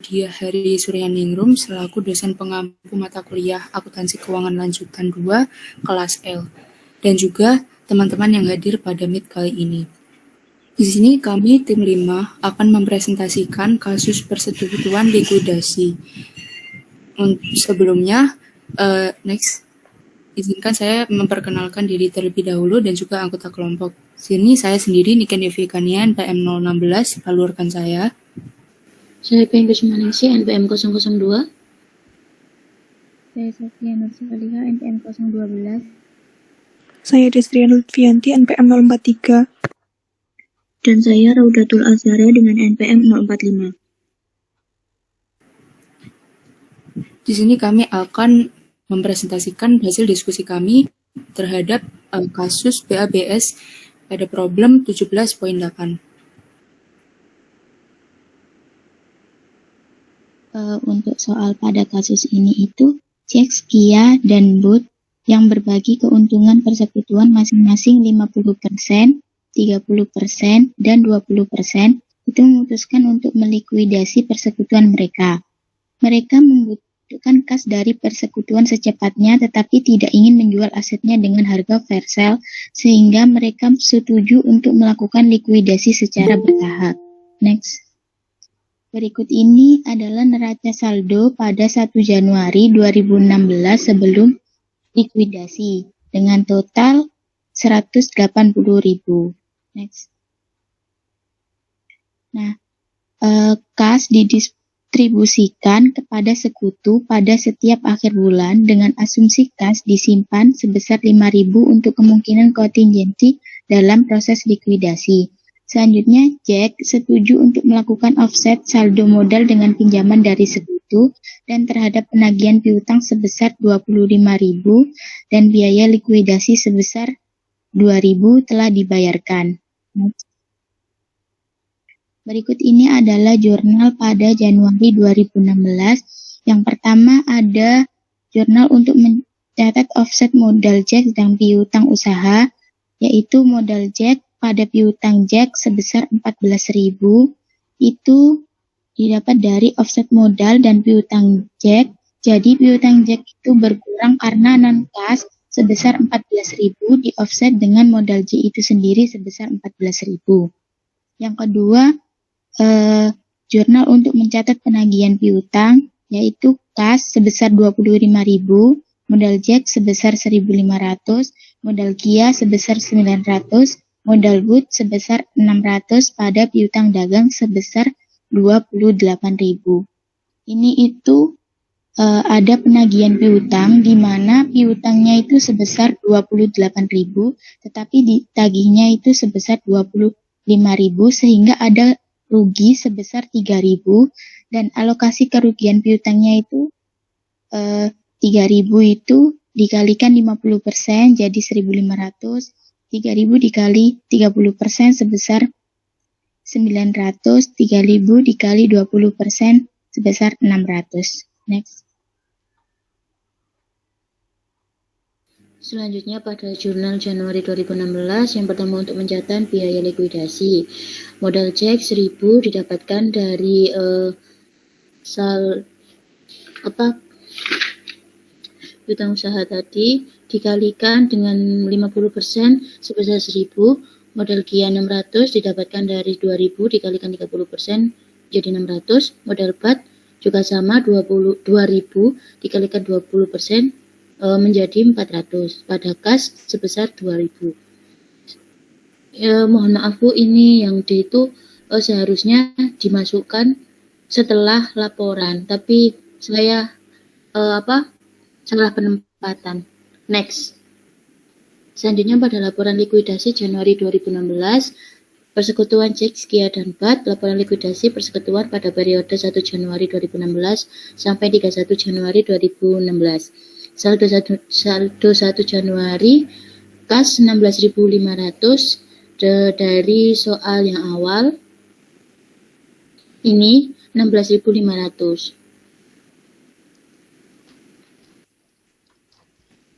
Diah Hari Suryaningrum selaku dosen pengampu mata kuliah Akuntansi Keuangan Lanjutan 2 kelas L, dan juga teman-teman yang hadir pada Meet kali ini. Di sini kami tim 5 akan mempresentasikan kasus persetujuan likuidasi. Sebelumnya, izinkan saya memperkenalkan diri terlebih dahulu dan juga anggota kelompok. Sini saya sendiri Niken Devikanian PM 016, lalu rekan saya. Saya PM Kusmaningsi NPM 002. Saya Sofia Nursalihah NPM 012. Saya Destrian Lutfianti NPM 043. Dan saya Raudatul Azhara dengan NPM 045. Di sini kami akan mempresentasikan hasil diskusi kami terhadap kasus BABS pada problem 17.8. Untuk soal pada kasus ini itu, Jack, Kia, dan Booth yang berbagi keuntungan persekutuan masing-masing 50%, 30%, dan 20% itu memutuskan untuk melikuidasi persekutuan mereka. Mereka membutuhkan kas dari persekutuan secepatnya tetapi tidak ingin menjual asetnya dengan harga fair sale sehingga mereka setuju untuk melakukan likuidasi secara bertahap. Next. Berikut ini adalah neraca saldo pada 1 Januari 2016 sebelum likuidasi dengan total 180.000. Next. Nah, kas didistribusikan kepada sekutu pada setiap akhir bulan dengan asumsi kas disimpan sebesar 5.000 untuk kemungkinan kontingensi dalam proses likuidasi. Selanjutnya, Jack setuju untuk melakukan offset saldo modal dengan pinjaman dari sekutu dan terhadap penagihan piutang sebesar 25.000 dan biaya likuidasi sebesar 2.000 telah dibayarkan. Berikut ini adalah jurnal pada Januari 2016. Yang pertama ada jurnal untuk mencatat offset modal Jack dan piutang usaha, yaitu modal Jack pada piutang Jack sebesar 14.000 itu didapat dari offset modal dan piutang Jack. Jadi piutang Jack itu berkurang karena non-kas sebesar 14.000 di offset dengan modal J itu sendiri sebesar 14.000. Yang kedua, jurnal untuk mencatat penagihan piutang yaitu kas sebesar 25.000, modal Jack sebesar 1.500, modal Kia sebesar 900, modal Booth sebesar 600 pada piutang dagang sebesar 28.000. Ini itu ada penagihan piutang di mana piutangnya itu sebesar 28.000 tetapi ditagihnya itu sebesar 25.000 sehingga ada rugi sebesar 3.000 dan alokasi kerugian piutangnya itu 3.000 itu dikalikan 50% jadi 1.500. 3.000 dikali 30% sebesar 900, 3.000 dikali 20% sebesar 600. Next. Selanjutnya pada jurnal Januari 2016, yang pertama untuk mencatat biaya likuidasi. Modal Jack 1.000 didapatkan dari piutang usaha tadi dikalikan dengan 50% sebesar 1.000, modal Kia 600 didapatkan dari 2.000 dikalikan 30% jadi 600, modal BAT juga sama 2.000 dikalikan 20% menjadi 400, pada kas sebesar 2.000. Mohon maaf Bu, ini yang D itu seharusnya dimasukkan setelah laporan, tapi saya salah penempatan. Next. Selanjutnya pada laporan likuidasi Januari 2016, persekutuan Jack, Kia, dan BAT, laporan likuidasi persekutuan pada periode 1 Januari 2016 sampai 31 Januari 2016. Saldo 1 Januari, kas 16.500 dari soal yang awal, ini 16.500.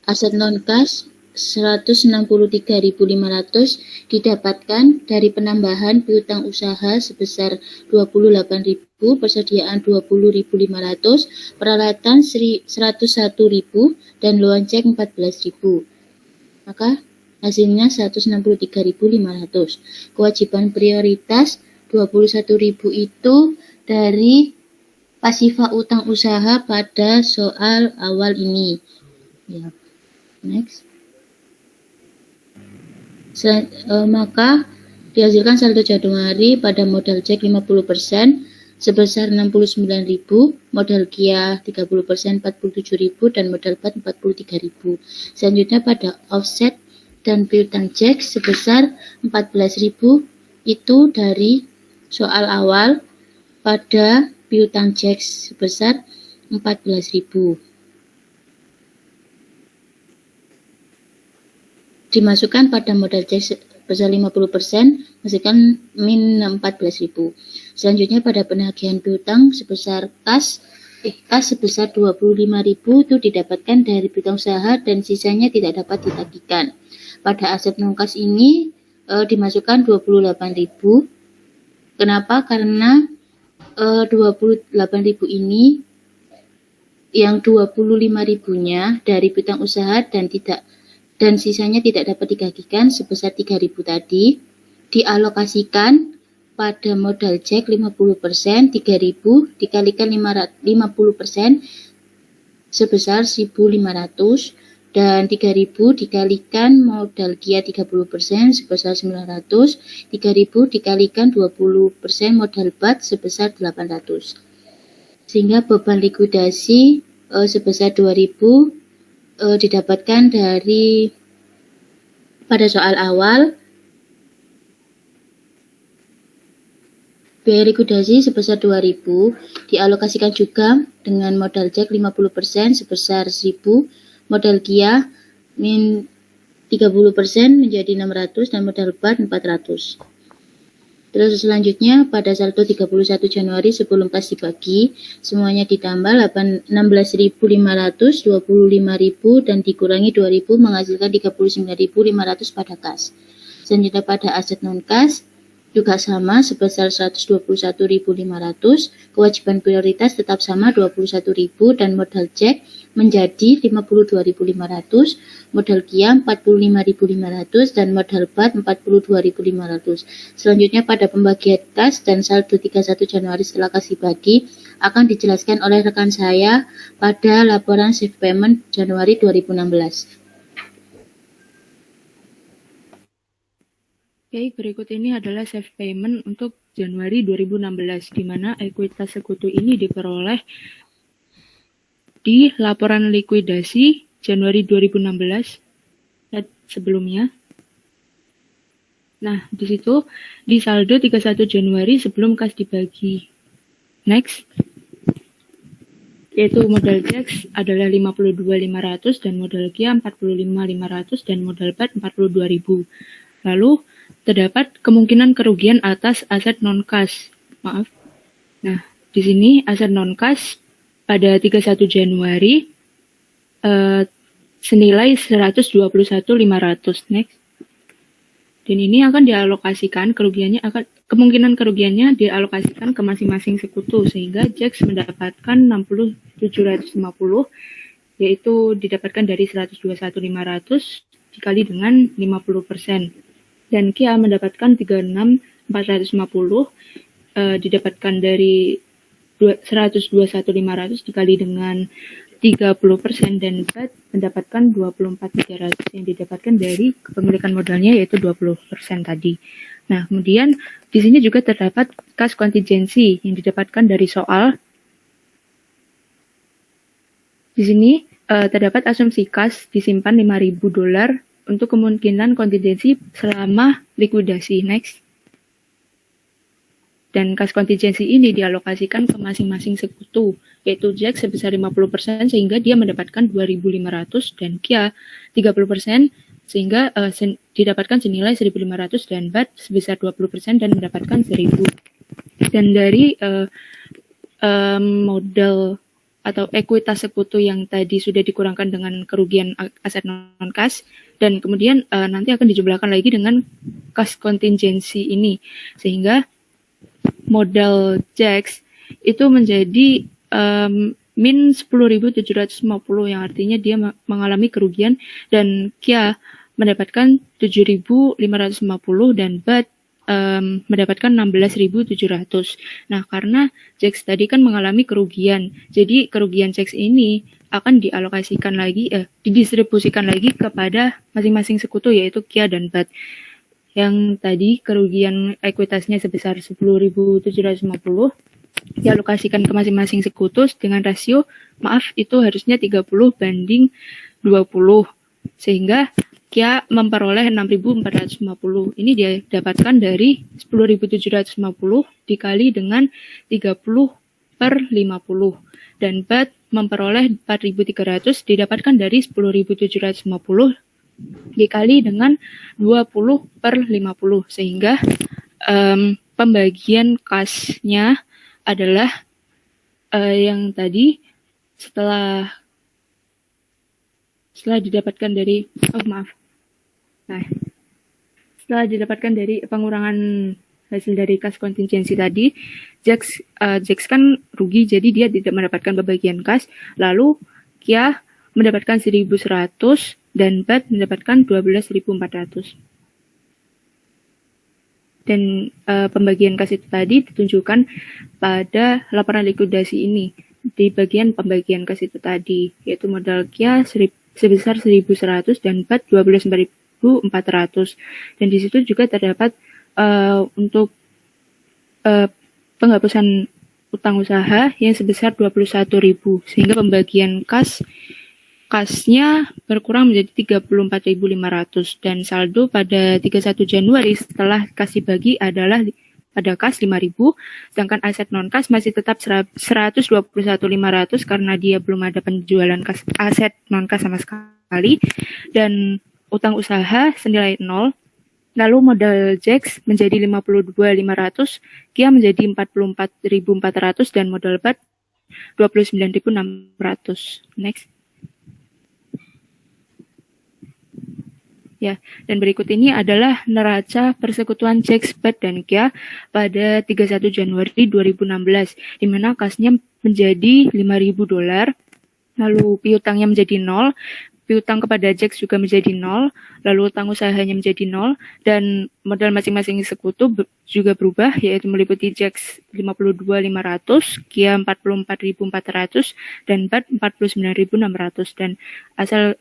Aset non-kas 163.500 didapatkan dari penambahan piutang usaha sebesar 28.000, persediaan 20.500, peralatan 101.000, dan loan cek 14.000. Maka hasilnya 163.500. Kewajiban prioritas 21.000 itu dari pasifa utang usaha pada soal awal ini. Ya. Next. Maka dihasilkan saldo Januari pada modal cek 50% sebesar 69.000, modal Kia 30% 47.000, dan modal BAT 43.000. Selanjutnya pada offset dan piutang cek sebesar 14.000 itu dari soal awal pada piutang cek sebesar 14.000. Dimasukkan pada modal cek sebesar 50%, menghasilkan min 14.000. Selanjutnya pada penagihan piutang sebesar kas sebesar 25.000 itu didapatkan dari piutang usaha dan sisanya tidak dapat ditagihkan. Pada aset non-kas ini dimasukkan 28.000. Kenapa? Karena 28.000 ini yang 25.000-nya dari piutang usaha dan sisanya tidak dapat ditagihkan sebesar 3.000 tadi dialokasikan pada modal cek 50%, 3.000 dikalikan 50% sebesar 1.500, dan 3.000 dikalikan modal Kia 30% sebesar 900, 3.000 dikalikan 20% modal BAT sebesar 800. Sehingga beban likuidasi sebesar 2.000 didapatkan dari pada soal awal. Biaya likuidasi sebesar 2.000 dialokasikan juga dengan modal cek 50% sebesar 1.000, modal Kia min 30% menjadi 600, dan modal BAT 400. Terus selanjutnya pada saldo 31 Januari sebelum kas dibagi, semuanya ditambah 16.500, 25.000 dan dikurangi 2.000 menghasilkan 39.500 pada kas. Selanjutnya pada aset non kas juga sama sebesar 121.500, kewajiban prioritas tetap sama 21.000 dan modal cek menjadi 52.500, modal Kia 45.500 dan modal BAT 42.500. Selanjutnya pada pembagian kas dan saldo 31 Januari setelah kas dibagi akan dijelaskan oleh rekan saya pada laporan Safe Payment Januari 2016. Oke, berikut ini adalah safe payment untuk Januari 2016, di mana ekuitas sekutu ini diperoleh di laporan likuidasi Januari 2016 sebelumnya. Nah, di situ di saldo 31 Januari sebelum kas dibagi. Next. Yaitu modal cek adalah 52.500 dan modal Kia 45.500 dan modal BAT 42.000. Lalu terdapat kemungkinan kerugian atas aset non-kas. Maaf. Nah, di sini aset non-kas pada 31 Januari senilai 121.500. Next. Dan ini akan dialokasikan kemungkinan kerugiannya dialokasikan ke masing-masing sekutu sehingga JAX mendapatkan 60.750 yaitu didapatkan dari 121.500 dikali dengan 50%. Dan Kia mendapatkan 36.450 didapatkan dari 121.500 dikali dengan 30% dan BAT mendapatkan 24.300 yang didapatkan dari kepemilikan modalnya yaitu 20% tadi. Nah, kemudian di sini juga terdapat kas kontingensi yang didapatkan dari soal. Di sini terdapat asumsi kas disimpan $5.000 untuk kemungkinan kontingensi selama likuidasi. Next. Dan kas kontingensi ini dialokasikan ke masing-masing sekutu, yaitu JAX sebesar 50% sehingga dia mendapatkan 2.500 dan Kia 30% sehingga didapatkan senilai 1.500 dan BAT sebesar 20% dan mendapatkan 1.000. Dan dari modal atau ekuitas sekutu yang tadi sudah dikurangkan dengan kerugian aset non-kas, dan kemudian nanti akan dijumlahkan lagi dengan kas kontingensi ini, sehingga modal JAX itu menjadi min 10.750, yang artinya dia mengalami kerugian, dan Kia mendapatkan 7.550 dan BAT mendapatkan 16.700. Nah, karena JAX tadi kan mengalami kerugian, jadi kerugian JAX ini akan dialokasikan lagi, didistribusikan lagi kepada masing-masing sekutu, yaitu Kia dan BAT. Yang tadi kerugian ekuitasnya sebesar 10.750 dialokasikan ke masing-masing sekutu dengan rasio, itu harusnya 30/20, sehingga Kia memperoleh 6.450. Ini dia dapatkan dari 10.750 dikali dengan 30/50. Dan BAT memperoleh 4.300 didapatkan dari 10.750 dikali dengan 20/50. Sehingga pembagian kasnya adalah yang tadi setelah didapatkan dari setelah didapatkan dari pengurangan hasil dari kas kontingensi tadi, JAX kan rugi, jadi dia tidak mendapatkan pembagian kas. Lalu Kia mendapatkan 1.100 dan BAT mendapatkan 12.400. Dan pembagian kas itu tadi ditunjukkan pada laporan likuidasi ini, di bagian pembagian kas itu tadi, yaitu modal Kia sebesar 1.100 dan BAT 12.400. Dan di situ juga terdapat untuk penghapusan utang usaha yang sebesar 21.000, sehingga pembagian kasnya berkurang menjadi 34.500, dan saldo pada 31 Januari setelah kas dibagi adalah pada kas 5.000, sedangkan aset non-kas masih tetap 121.500 karena dia belum ada penjualan aset non-kas sama sekali, dan utang usaha senilai 0. Lalu modal JAX menjadi 52.500, Kia menjadi 44.400, dan modal BAT 29.600. Next. Ya, dan berikut ini adalah neraca persekutuan JAX, BAT, dan Kia pada 31 Januari 2016, di mana kasnya menjadi $5.000, lalu piutangnya menjadi 0, piutang kepada JAX juga menjadi 0, lalu utang usahanya menjadi 0, dan modal masing-masing sekutu juga berubah, yaitu meliputi JAX 52.500, Kia 44.400, dan BAT 49.600, dan asal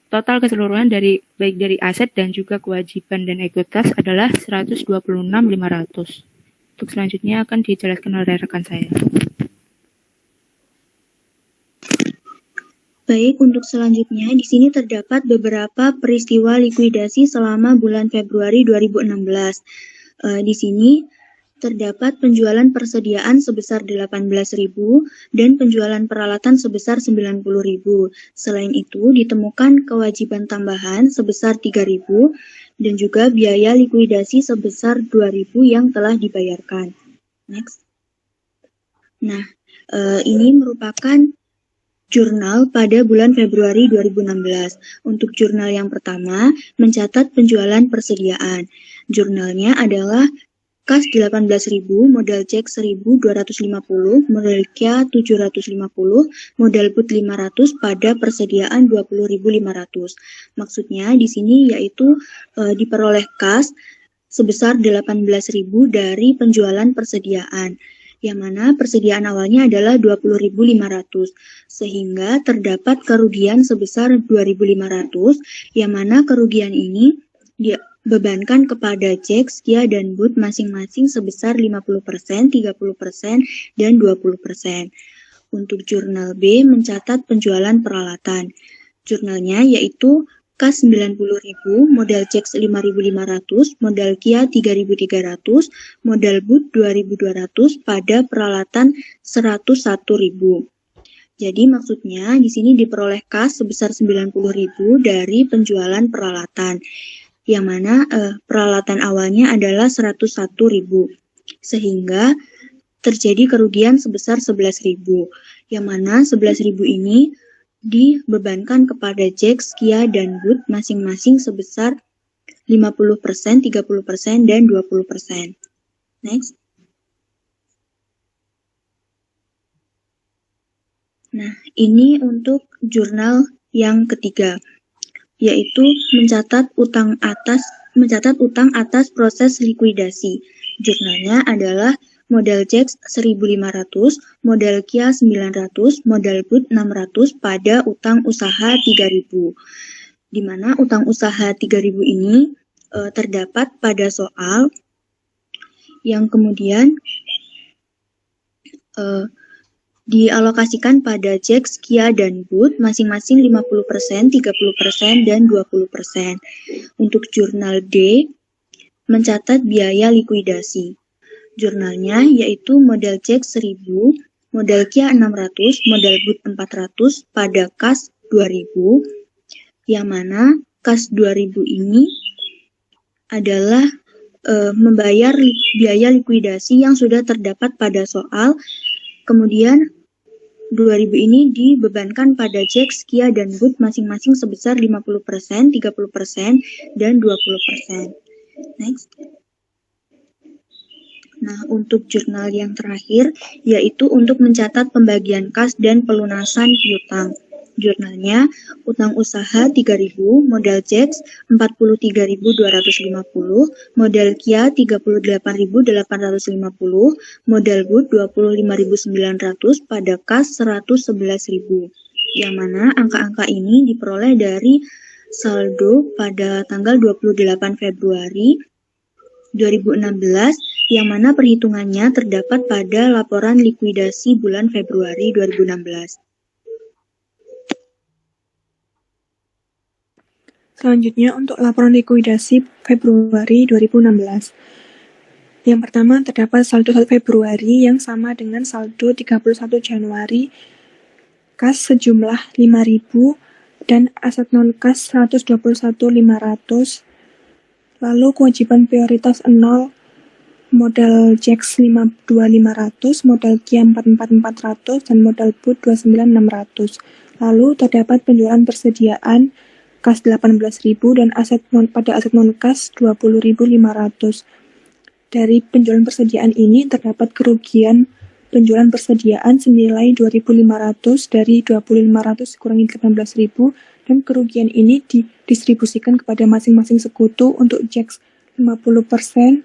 total keseluruhan baik dari aset dan juga kewajiban dan ekuitas adalah 126.500. Untuk selanjutnya akan dijelaskan oleh rekan saya. Baik, untuk selanjutnya di sini terdapat beberapa peristiwa likuidasi selama bulan Februari 2016. Di sini terdapat penjualan persediaan sebesar 18.000 dan penjualan peralatan sebesar 90.000. Selain itu, ditemukan kewajiban tambahan sebesar 3.000 dan juga biaya likuidasi sebesar 2.000 yang telah dibayarkan. Next. Nah, ini merupakan jurnal pada bulan Februari 2016. Untuk jurnal yang pertama, mencatat penjualan persediaan. Jurnalnya adalah kas 18.000, modal JAX 1.250, modal Kia 750, modal BUT 500 pada persediaan 20.500. Maksudnya di sini yaitu diperoleh kas sebesar 18.000 dari penjualan persediaan, yang mana persediaan awalnya adalah 20.500, sehingga terdapat kerugian sebesar 2.500, yang mana kerugian ini dibebankan kepada JAX, Kia, dan BUT masing-masing sebesar 50%, 30%, dan 20%. Untuk jurnal B mencatat penjualan peralatan. Jurnalnya yaitu kas 90.000, modal JAX 5.500, modal Kia 3.300, modal BUT 2.200 pada peralatan 101.000. Jadi maksudnya di sini diperoleh kas sebesar 90.000 dari penjualan peralatan, yang mana peralatan awalnya adalah 101.000. Sehingga terjadi kerugian sebesar 11.000, yang mana 11.000 ini dibebankan kepada Jax, Kia, dan Bud masing-masing sebesar 50%, 30%, dan 20%. Next. Nah, ini untuk jurnal yang ketiga, yaitu mencatat utang atas proses likuidasi. Jurnalnya adalah modal Jax 1.500, modal Kia 900, modal Bud 600 pada utang usaha 3.000. Di mana utang usaha 3.000 ini terdapat pada soal yang kemudian dialokasikan pada Jax, Kia, dan Bud masing-masing 50%, 30%, dan 20%. Untuk jurnal D, mencatat biaya likuidasi. Jurnalnya yaitu modal Jax 1.000, modal Kia 600, modal Bud 400 pada kas 2.000, yang mana kas 2.000 ini adalah membayar biaya likuidasi yang sudah terdapat pada soal. Kemudian 2.000 ini dibebankan pada Jax, Kia, dan Bud masing-masing sebesar 50%, 30%, dan 20%. Next. Nah, untuk jurnal yang terakhir, yaitu untuk mencatat pembagian kas dan pelunasan piutang. Jurnalnya, utang usaha 3.000, modal Jax 43.250, modal Kia 38.850, modal Bud 25.900 pada kas 111.000. Yang mana angka-angka ini diperoleh dari saldo pada tanggal 28 Februari 2016, yang mana perhitungannya terdapat pada laporan likuidasi bulan Februari 2016. Selanjutnya untuk laporan likuidasi Februari 2016. Yang pertama terdapat saldo 1 Februari yang sama dengan saldo 31 Januari, kas sejumlah 5.000 dan aset non-kas 121.500. Lalu kewajiban prioritas 0, modal Jax 52.500, modal Kia 44.400, dan modal Bud 29.600. Lalu terdapat penjualan persediaan kas 18.000 dan pada aset non-kas 20.500. Dari penjualan persediaan ini terdapat kerugian penjualan persediaan senilai 2.500 dari 20.500 dikurangi 18.000, dan kerugian ini didistribusikan kepada masing-masing sekutu untuk Jax 50%,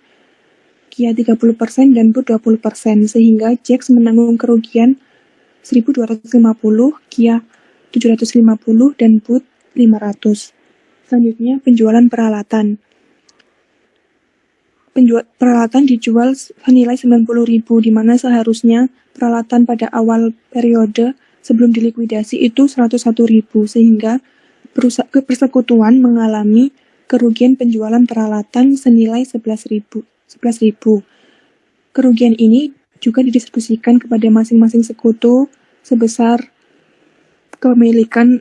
Kia 30%, dan Bud 20%, sehingga Jax menanggung kerugian 1.250, Kia 750, dan Bud 500. Selanjutnya penjualan peralatan. Peralatan dijual senilai 90.000, di mana seharusnya peralatan pada awal periode sebelum dilikuidasi itu 101.000, sehingga persekutuan mengalami kerugian penjualan peralatan senilai 11.000. Kerugian ini juga didistribusikan kepada masing-masing sekutu sebesar kepemilikan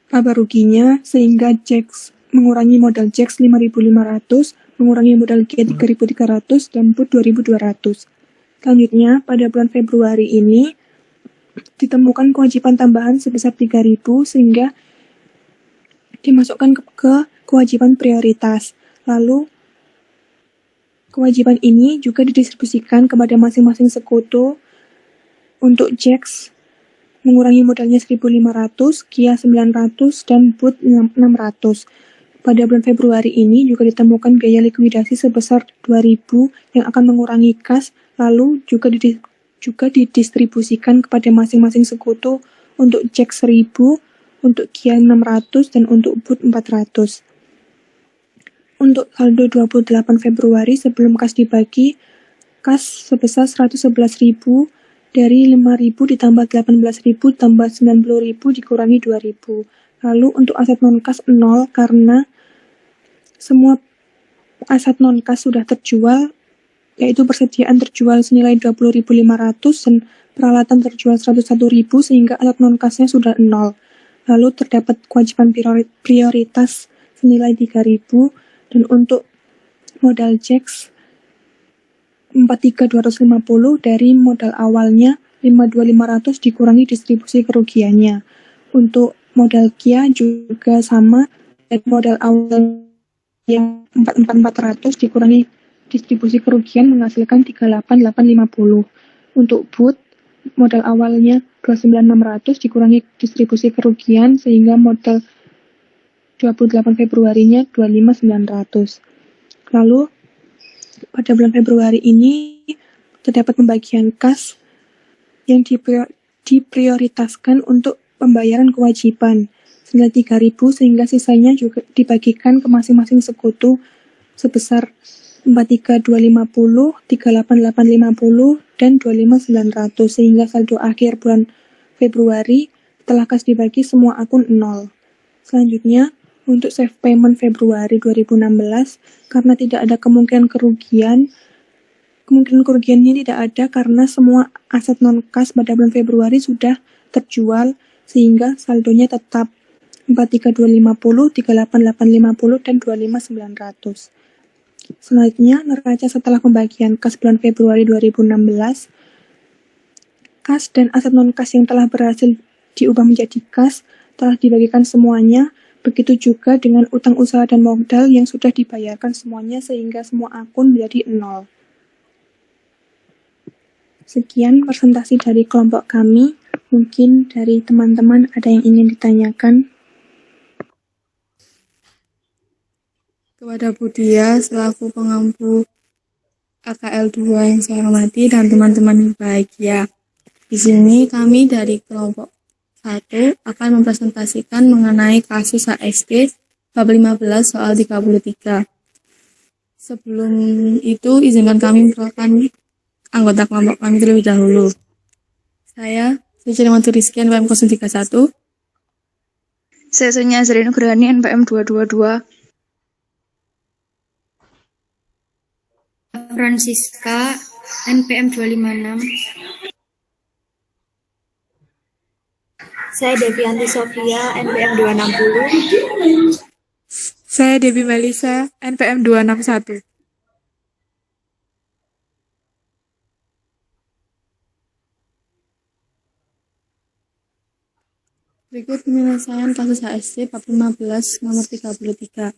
laba ruginya, sehingga Jax mengurangi modal Jax 5.500, mengurangi modal Kia 3.300, dan Bud 2.200. Selanjutnya, pada bulan Februari ini ditemukan kewajiban tambahan sebesar 3.000, sehingga dimasukkan ke kewajiban prioritas. Lalu, kewajiban ini juga didistribusikan kepada masing-masing sekutu. Untuk Jax mengurangi modalnya 1.500, Kia 900, dan Bud 600. Pada bulan Februari ini juga ditemukan biaya likuidasi sebesar 2.000 yang akan mengurangi kas, lalu juga didistribusikan kepada masing-masing sekutu untuk Jax 1.000, untuk Kia 600, dan untuk Bud 400. Untuk saldo 28 Februari sebelum kas dibagi, kas sebesar 111.000, dari 5.000 ditambah 18.000 tambah 90.000 dikurangi 2.000. Lalu untuk aset non-kas 0 karena semua aset non-kas sudah terjual, yaitu persediaan terjual senilai 20.500 dan peralatan terjual 101.000, sehingga aset non-kasnya sudah 0. Lalu terdapat kewajiban prioritas senilai 3.000, dan untuk modal Jax 43.250 dari modal awalnya 52.500 dikurangi distribusi kerugiannya. Untuk modal Kia juga sama, dari modal awal yang 44.400 dikurangi distribusi kerugian menghasilkan 38.850. Untuk Boot, modal awalnya 29.600 dikurangi distribusi kerugian sehingga modal 28 Februarinya 25.900. Lalu pada bulan Februari ini terdapat pembagian kas yang diprioritaskan untuk pembayaran kewajiban senilai 3.000 sehingga sisanya juga dibagikan ke masing-masing sekutu sebesar 43.250, 38.850, dan 25.900 sehingga saldo akhir bulan Februari setelah kas dibagi semua akun 0. Selanjutnya, untuk save payment Februari 2016, karena tidak ada kemungkinan kerugiannya tidak ada karena semua aset non-kas pada bulan Februari sudah terjual, sehingga saldonya tetap 43.250, 38.850, dan 25.900. Selanjutnya, neraca setelah pembagian kas bulan Februari 2016, kas dan aset non-kas yang telah berhasil diubah menjadi kas telah dibagikan semuanya. Begitu juga dengan utang usaha dan modal yang sudah dibayarkan semuanya sehingga semua akun menjadi 0. Sekian presentasi dari kelompok kami. Mungkin dari teman-teman ada yang ingin ditanyakan. Kepada Bu Dia selaku pengampu AKL 2 yang saya hormati dan teman-teman yang bahagia. Di sini kami dari kelompok 1 akan mempresentasikan mengenai kasus HSD bab 15 soal 33. Sebelum itu izinkan kami memperkenalkan anggota kelompok kami terlebih dahulu. Saya Suci Limatu Rizky NPM 031. Saya Sunya Azrin Nugrani NPM 222. Francisca NPM 256. Saya Devianti Sofia NPM 260. Saya Debbie Melisa NPM 261. Berikut penyelesaian kasus HSD bab 15 nomor 33.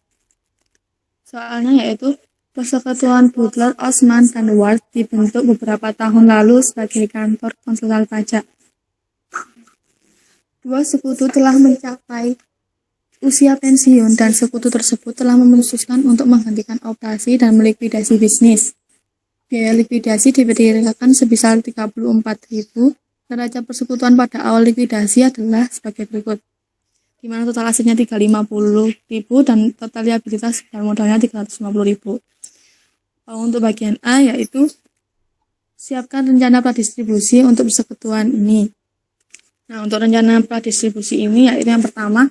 Soalnya yaitu Persekutuan Butler, Osman, dan Ward dibentuk beberapa tahun lalu sebagai kantor konsulat pajak. Dua sekutu telah mencapai usia pensiun dan sekutu tersebut telah memutuskan untuk menghentikan operasi dan melikuidasi bisnis. Biaya likuidasi diperkirakan sebesar 34.000. Neraca persekutuan pada awal likuidasi adalah sebagai berikut, di mana total asetnya 350.000 dan total liabilitas dan modalnya 350.000. Untuk bagian A yaitu siapkan rencana pradistribusi untuk persekutuan ini. Nah, untuk rencana pradistribusi ini yaitu yang pertama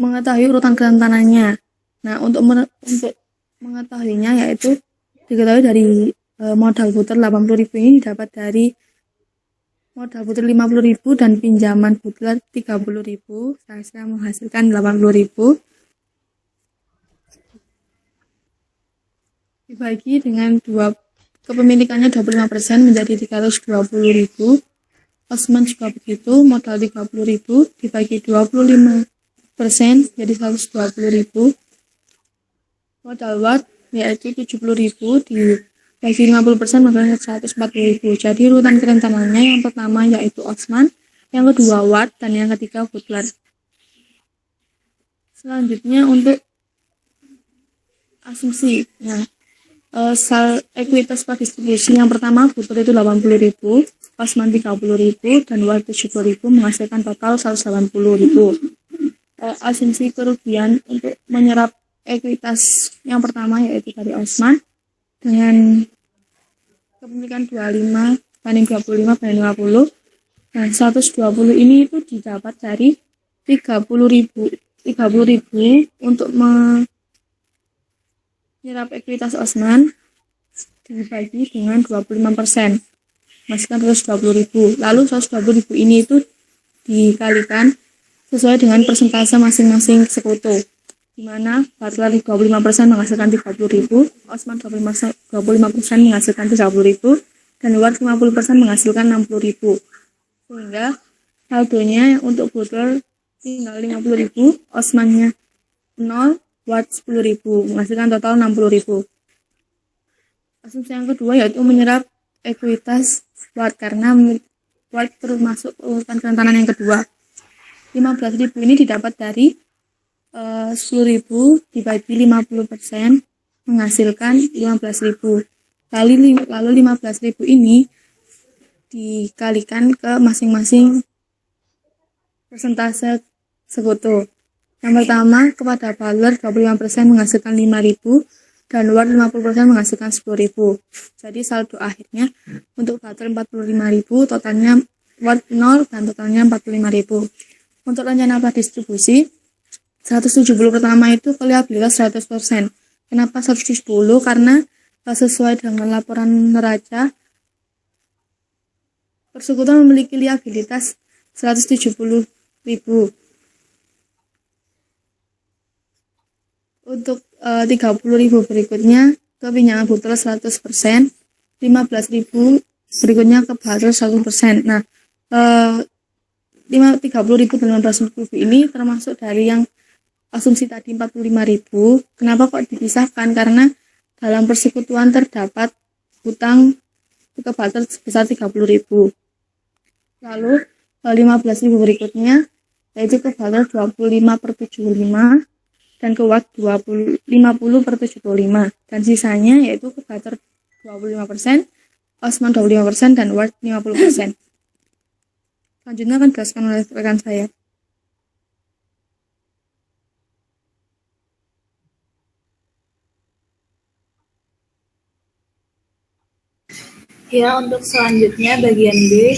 mengetahui urutan kerentanannya. Nah, untuk mengetahuinya yaitu diketahui dari modal puter 80.000 ini didapat dari modal puter 50.000 dan pinjaman puter 30.000, saya menghasilkan 80.000. Dibagi dengan kepemilikannya 25% menjadi 320.000. Osman juga begitu, modal 30.000 dibagi 25% jadi 120.000. Modal Ward yaitu 70.000 dibagi 50% modalnya 140.000. Jadi urutan kerentanannya yang pertama yaitu Osman, yang kedua Ward, dan yang ketiga Butler. Selanjutnya untuk asumsi. Nah, ekuitas pradistribusi yang pertama Butler itu 80.000, Osman 30.000, dan Ward 70.000 menghasilkan total 180.000. Asumsi kerugian untuk menyerap ekuitas yang pertama yaitu dari Osman dengan kepemilikan 25 banding 25 banding 50, dan 120 ini itu didapat dari 30.000 untuk menyerap ekuitas Osman dibagi dengan 25%, menghasilkan 120.000. Lalu 120.000 ini itu dikalikan sesuai dengan persentase masing-masing sekutu. di mana Butler 25% menghasilkan 30.000, Osman 25% menghasilkan 30.000, dan Ward 50% menghasilkan 60.000. Sehingga saldonya untuk Butler tinggal 50.000, Osmannya 0, Ward 10.000, menghasilkan total 60.000. Asumsi yang kedua yaitu menyerap ekuitas Ward, karena Ward termasuk urutan kerentanan yang kedua. 15.000 ini didapat dari 10.000 dibagi 50% menghasilkan 15.000. Lalu 15.000 ini dikalikan ke masing-masing persentase sekutu. Yang pertama kepada Butler 25% menghasilkan 5.000 dan Ward 50% menghasilkan 10.000. Jadi saldo akhirnya untuk Butler 45.000, totalnya Ward 0 dan totalnya 45.000. Untuk rencana distribusi 170 pertama itu reliabilitas 100%. Kenapa 170? Karena sesuai dengan laporan neraca, persekutuan memiliki liabilitas 170.000. Untuk 30.000 berikutnya ke pinjaman Butler 100%, 15.000 berikutnya ke Butler 100%. Nah, 30.000 dan 15.000 ini termasuk dari yang asumsi tadi 45.000. Kenapa kok dipisahkan? Karena dalam persekutuan terdapat hutang ke Butler sebesar 30.000. Lalu 15.000 berikutnya yaitu ke Butler 25/75 dan ke Ward 50/75, dan sisanya yaitu ke Butler 25%, Osman 25% dan Ward 50%. Selanjutnya akan dijelaskan oleh rekan saya. Ya, untuk selanjutnya bagian B,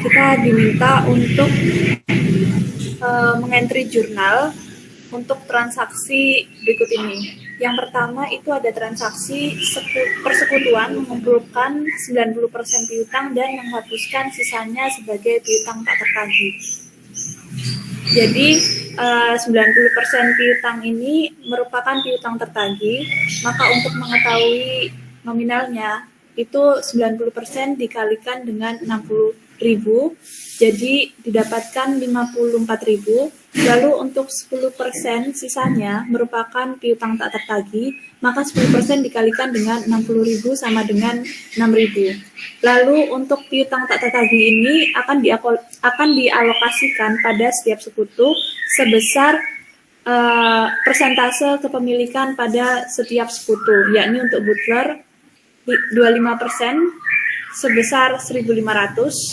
kita diminta untuk mengentry jurnal untuk transaksi berikut ini. Yang pertama itu ada transaksi persekutuan mengumpulkan 90% piutang dan menghapuskan sisanya sebagai piutang tak tertagih. Jadi 90% piutang ini merupakan piutang tertagih, maka untuk mengetahui nominalnya itu 90% dikalikan dengan 60.000, jadi didapatkan 54.000. Lalu untuk 10% sisanya merupakan piutang tak tertagih, maka 10% dikalikan dengan 60.000 sama dengan 6.000. Lalu untuk piutang tak tertagih ini akan dialokasikan pada setiap sekutu sebesar persentase kepemilikan pada setiap sekutu, yakni untuk Butler 25% sebesar 1.500,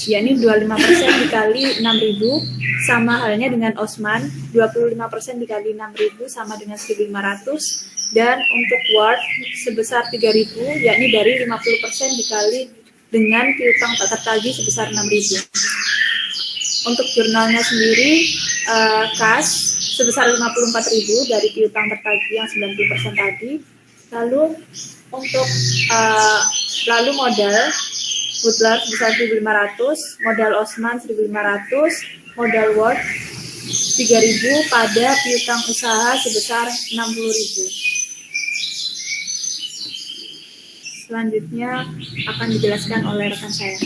yakni 25% dikali 6.000, sama halnya dengan Osman, 25% dikali 6.000 sama dengan 1.500, dan untuk Ward sebesar 3.000, yakni dari 50% dikali dengan piutang tak tertagih sebesar 6.000. Untuk jurnalnya sendiri, kas sebesar 54.000 dari piutang tertagih yang 90% tadi. Lalu untuk modal Butler sebesar 1.500, modal Osman 1.500, modal Ward 3.000 pada piutang usaha sebesar 60.000. Selanjutnya akan dijelaskan oleh rekan saya.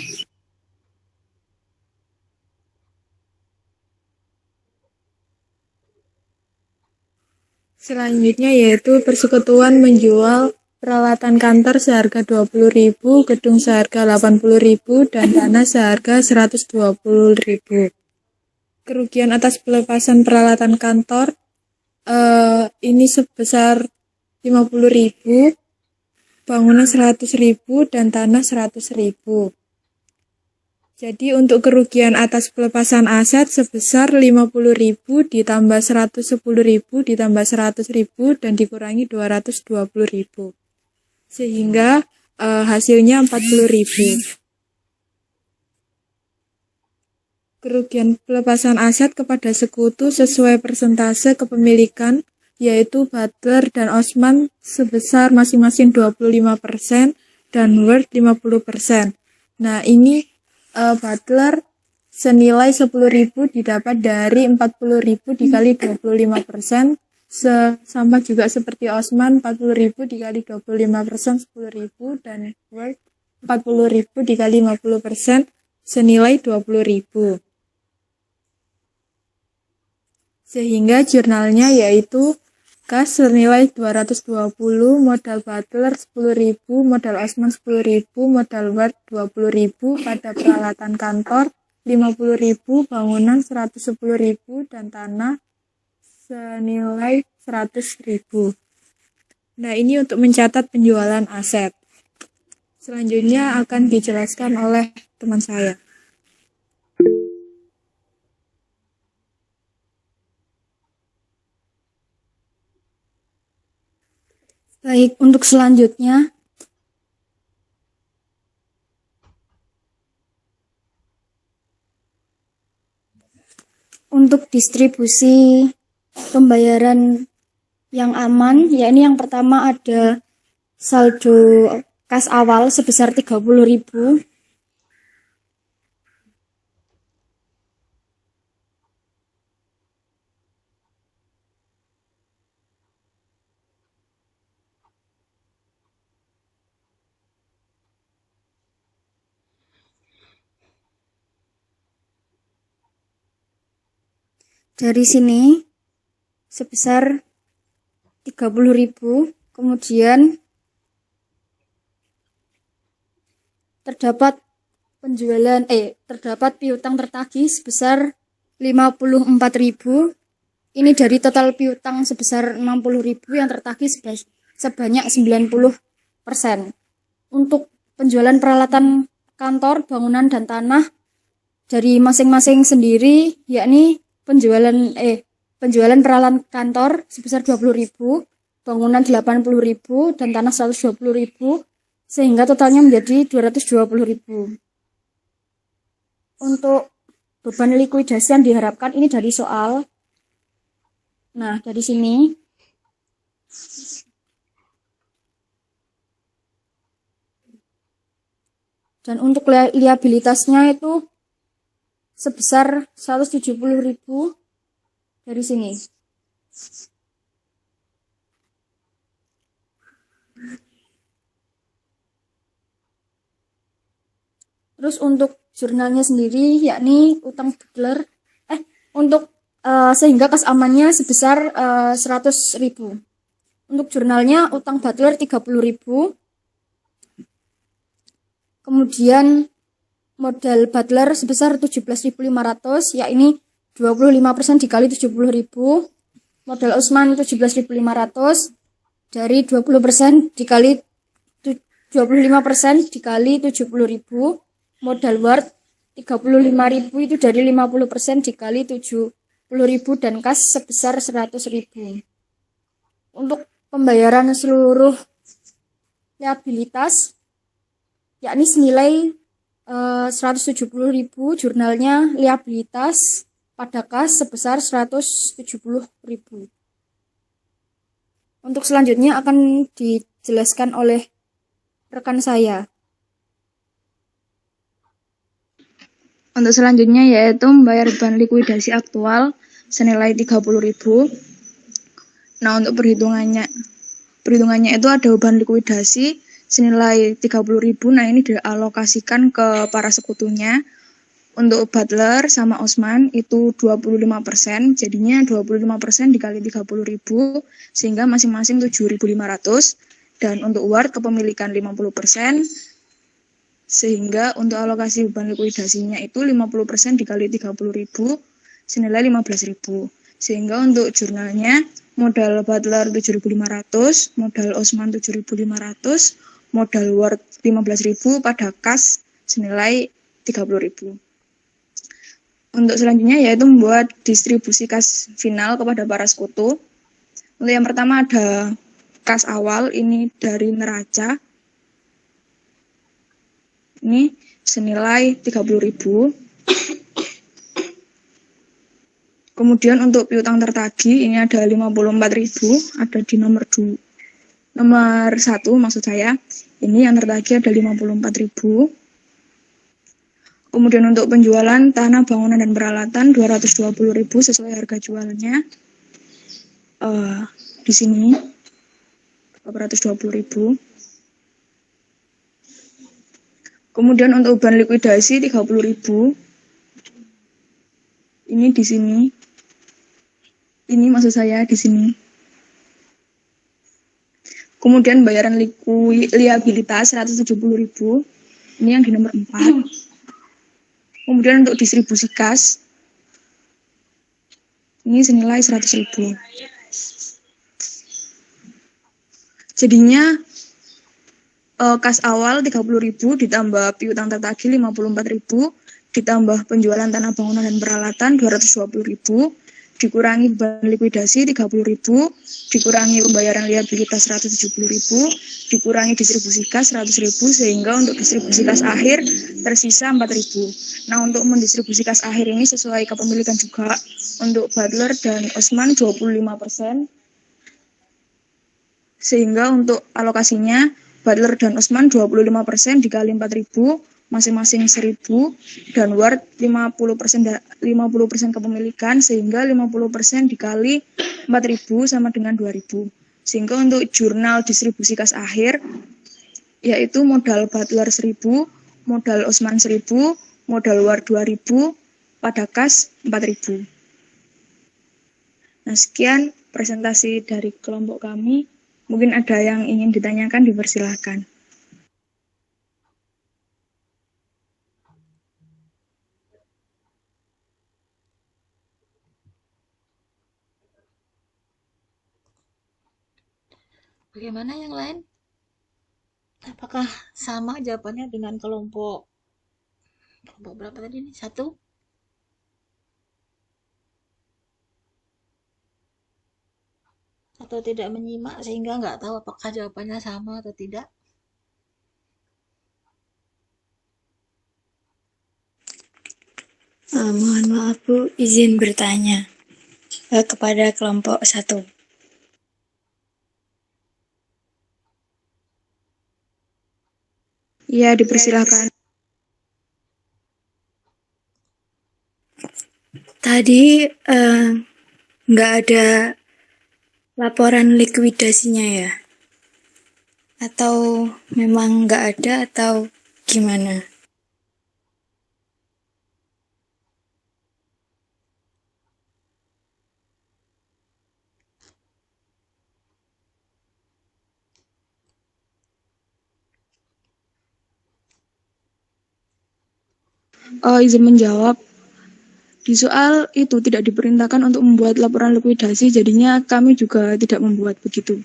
Selanjutnya yaitu persekutuan menjual peralatan kantor seharga 20.000, gedung seharga 80.000, dan tanah seharga 120.000. Kerugian atas pelepasan peralatan kantor ini sebesar 50.000, bangunan 100.000, dan tanah 100.000. Jadi untuk kerugian atas pelepasan aset sebesar 50.000 ditambah 110.000 ditambah 100.000 dan dikurangi 220.000. Sehingga hasilnya 40.000. Kerugian pelepasan aset kepada sekutu sesuai persentase kepemilikan yaitu Butler dan Osman sebesar masing-masing 25% dan Ward 50%. Nah, ini Butler senilai 10.000 didapat dari 40.000 dikali 25%, Sama juga seperti Osman, 40.000 dikali 25% 10.000, dan Word 40.000 dikali 50% senilai 20.000. Sehingga jurnalnya yaitu kas senilai 220, modal Butler 10.000, modal Osman 10.000, modal Word 20.000, pada peralatan kantor 50.000, bangunan 110.000, dan tanah senilai 100.000. Nah, ini untuk mencatat penjualan aset. Selanjutnya akan dijelaskan oleh teman saya. Baik, untuk selanjutnya untuk distribusi pembayaran yang aman, yakni yang pertama ada saldo kas awal sebesar 30.000. Dari sini sebesar 30.000, kemudian terdapat piutang tertagih sebesar 54.000. Ini dari total piutang sebesar 60.000 yang tertagih sebanyak 90%. Untuk penjualan peralatan kantor, bangunan, dan tanah dari masing-masing sendiri, yakni penjualan peralatan kantor sebesar 20.000, bangunan 80.000, dan tanah 120.000, sehingga totalnya menjadi 220.000. Untuk beban likuidasi yang diharapkan ini dari soal. Nah, dari sini dan untuk liabilitasnya itu sebesar 170.000 dari sini. Terus untuk jurnalnya sendiri, yakni utang Butler, sehingga kas amannya sebesar 100.000. Untuk jurnalnya utang Butler 30.000. Kemudian modal Butler sebesar 17.500, yakni 25% dikali 70.000. Modal Usman 17.500 dari 20% dikali 25% dikali 70.000. Modal Word 35.000 itu dari 50% dikali 70.000, dan kas sebesar 100.000. Untuk pembayaran seluruh liabilitas yakni senilai 170.000, jurnalnya liabilitas pada kas sebesar 170.000. Untuk selanjutnya akan dijelaskan oleh rekan saya. Untuk selanjutnya yaitu membayar beban likuidasi aktual senilai 30.000. Nah, untuk perhitungannya itu ada beban likuidasi senilai 30.000. Nah, ini dialokasikan ke para sekutunya. Untuk Butler sama Osman itu 25%, jadinya 25% dikali 30.000, sehingga masing-masing 7.500. Dan untuk Ward kepemilikan 50%, sehingga untuk alokasi beban likuidasinya itu 50% dikali 30.000, senilai 15.000. Sehingga untuk jurnalnya modal Butler 7.500, modal Osman 7.500, modal Word 15.000 pada kas senilai 30.000. Untuk selanjutnya yaitu membuat distribusi kas final kepada para sekutu. Untuk yang pertama ada kas awal, ini dari neraca. Ini senilai 30.000. Kemudian untuk piutang tertagih ini ada 54.000, ada di nomor 1 maksud saya. Ini yang tertagih ada 54.000. Kemudian untuk penjualan tanah, bangunan, dan peralatan 220.000 sesuai harga jualnya. Di sini 820.000. Kemudian untuk beban likuidasi 30.000. Ini di sini. Ini maksud saya di sini. Kemudian bayaran liabilitas 170.000. Ini yang di nomor 4. Kemudian untuk distribusi kas ini senilai 100.000. Jadinya kas awal 30.000 ditambah piutang tertagih 54.000 ditambah penjualan tanah bangunan dan peralatan 220.000 dikurangi beban likuidasi 30.000 dikurangi pembayaran liabilitas 170.000 dikurangi distribusi kas 100.000 sehingga untuk distribusi kas akhir tersisa 4.000. Nah, untuk mendistribusi kas akhir ini sesuai kepemilikan juga. Untuk Butler dan Osman 25%. Sehingga untuk alokasinya Butler dan Osman 25% dikali 4.000 masing-masing 1.000 dan Ward 50% kepemilikan sehingga 50% dikali 4.000 sama dengan 2.000. Sehingga untuk jurnal distribusi kas akhir yaitu modal Butler 1.000, modal Osman 1.000, modal Ward 2.000, pada kas 4.000. Nah, sekian presentasi dari kelompok kami. Mungkin ada yang ingin ditanyakan, dipersilahkan. Bagaimana yang lain? Apakah sama jawabannya dengan kelompok berapa tadi nih? 1? Atau tidak menyimak sehingga nggak tahu apakah jawabannya sama atau tidak? Mohon maaf Bu, izin bertanya kepada kelompok 1. Iya, dipersilakan. Tadi nggak ada laporan likuidasinya ya? Atau memang nggak ada atau gimana? Izin menjawab. Di soal itu tidak diperintahkan untuk membuat laporan likuidasi, jadinya kami juga tidak membuat begitu.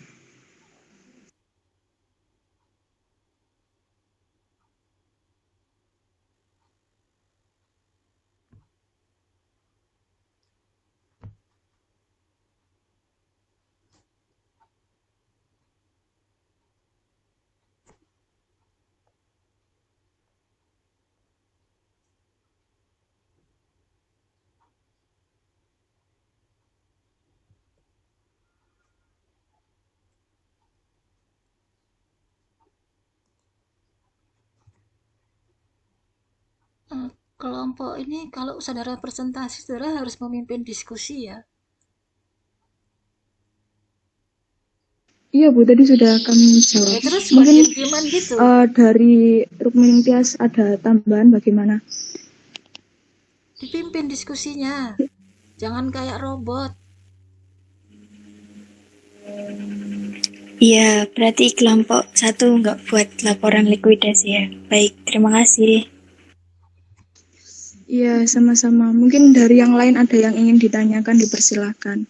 Kelompok ini kalau saudara presentasi, saudara harus memimpin diskusi ya. Iya Bu, tadi sudah kami jawab. Ya, terus mungkin gitu. Dari Rukmin Tias ada tambahan bagaimana? Dipimpin diskusinya, jangan kayak robot. Iya, berarti kelompok 1 nggak buat laporan likuidasi ya. Baik, terima kasih. Iya, sama-sama. Mungkin dari yang lain ada yang ingin ditanyakan, dipersilahkan.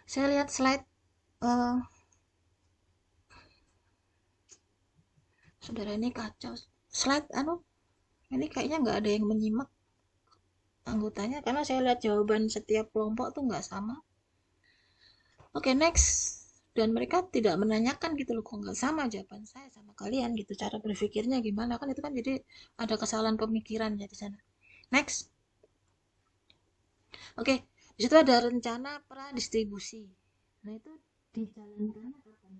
Saya lihat slide saudara ini kacau. Slide ini kayaknya nggak ada yang menyimak anggotanya karena saya lihat jawaban setiap kelompok tuh nggak sama. Oke, next. Dan mereka tidak menanyakan gitu loh, kok nggak sama jawaban saya sama kalian gitu, cara berpikirnya gimana, kan itu kan jadi ada kesalahan pemikiran ya di sana. Next. Oke, di situ ada rencana pradistribusi. Nah, itu dijalankan kapan?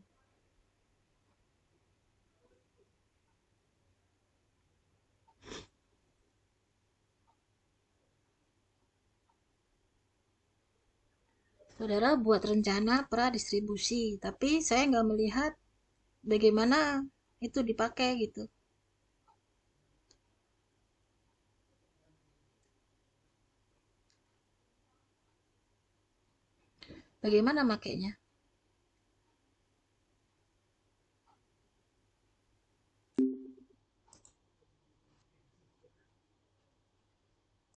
Saudara buat rencana pradistribusi, tapi saya nggak melihat bagaimana itu dipakai gitu. Bagaimana makainya?